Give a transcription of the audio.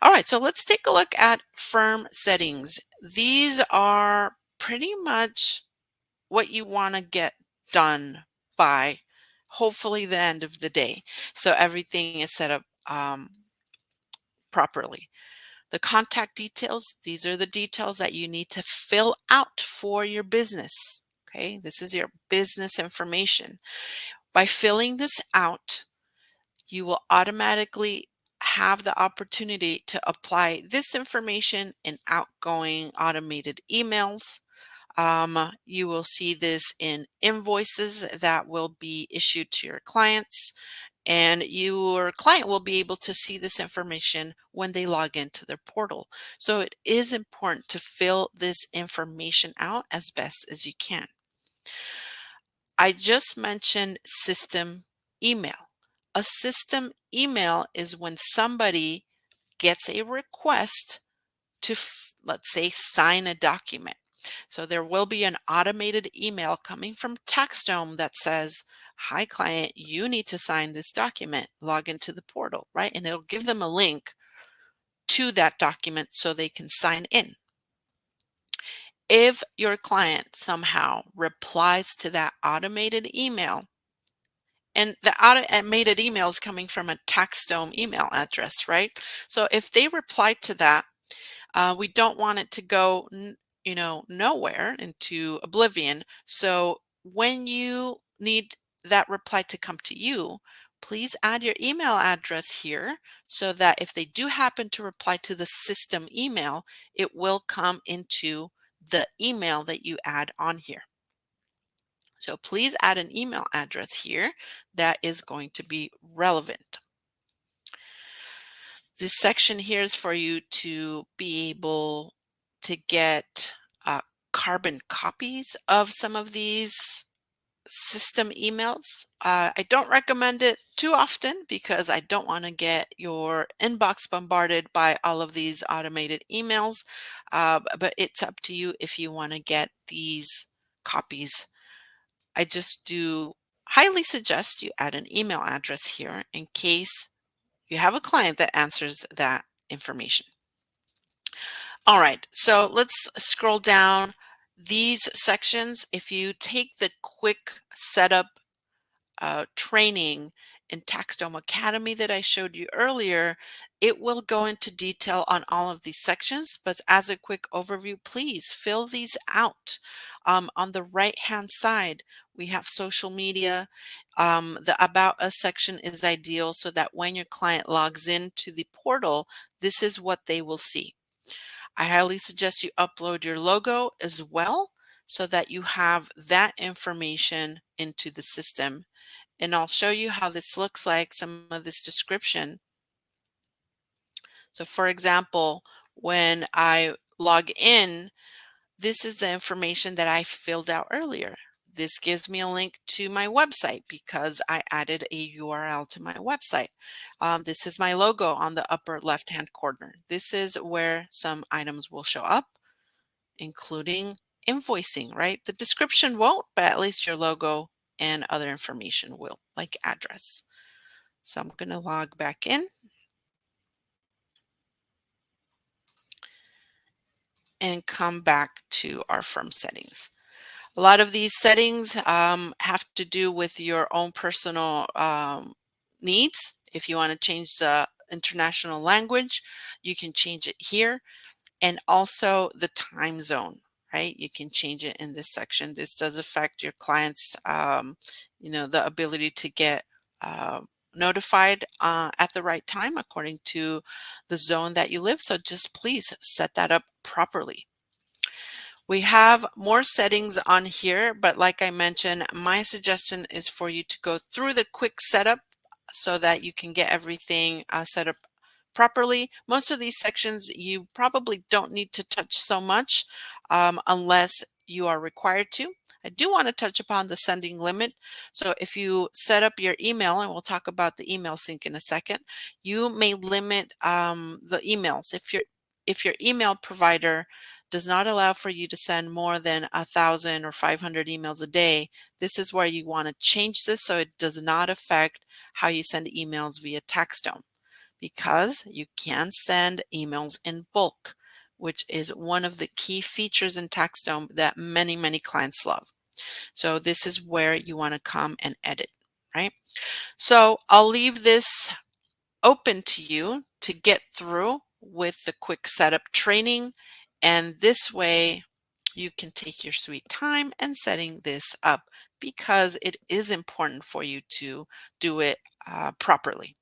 All right, so let's take a look at firm settings. These are pretty much what you want to get done by hopefully the end of the day. So everything is set up properly. The contact details, these are the details that you need to fill out for your business. Okay, this is your business information. By filling this out, you will automatically have the opportunity to apply this information in outgoing automated emails. You will see this in invoices that will be issued to your clients, and your client will be able to see this information when they log into their portal. So it is important to fill this information out as best as you can. I just mentioned system email. A system email is when somebody gets a request to, let's say, sign a document. So there will be an automated email coming from TaxDome that says, "Hi client, you need to sign this document. Log into the portal," right? And it'll give them a link to that document so they can sign in. If your client somehow replies to that automated email, and the automated email is coming from a TaxDome email address, right? So if they reply to that, we don't want it to go, nowhere into oblivion. So when you need that reply to come to you, please add your email address here so that if they do happen to reply to the system email, it will come into the email that you add on here. So please add an email address here that is going to be relevant. This section here is for you to be able to get carbon copies of some of these system emails. I don't recommend it too often because I don't want to get your inbox bombarded by all of these automated emails, but it's up to you if you want to get these copies. I just do highly suggest you add an email address here in case you have a client that answers that information. All right, so let's scroll down these sections. If you take the quick setup training in TaxDome Academy that I showed you earlier, it will go into detail on all of these sections, but as a quick overview, please fill these out. On the right-hand side, we have social media. The About Us section is ideal so that when your client logs into the portal, this is what they will see. I highly suggest you upload your logo as well so that you have that information into the system. And I'll show you how this looks like, some of this description. So for example, when I log in, this is the information that I filled out earlier. This gives me a link to my website because I added a URL to my website. This is my logo on the upper left-hand corner. This is where some items will show up, including invoicing, right? The description won't, but at least your logo and other information will, like address. So I'm going to log back in and come back to our firm settings. A lot of these settings have to do with your own personal needs. If you want to change the international language, you can change it here, and also the time zone, right? You can change it in this section. This does affect your clients, the ability to get notified at the right time according to the zone that you live. So just please set that up properly. We have more settings on here, but like I mentioned, my suggestion is for you to go through the quick setup so that you can get everything set up properly. Most of these sections you probably don't need to touch so much unless you are required to. I do want to touch upon the sending limit. So if you set up your email, and we'll talk about the email sync in a second, you may limit the emails. If your email provider does not allow for you to send more than 1,000 or 500 emails a day, this is where you want to change this so it does not affect how you send emails via TaxDome. because you can send emails in bulk, which is one of the key features in TaxDome that many, many clients love. So this is where you want to come and edit, right? So I'll leave this open to you to get through with the quick setup training. And this way you can take your sweet time and setting this up because it is important for you to do it properly.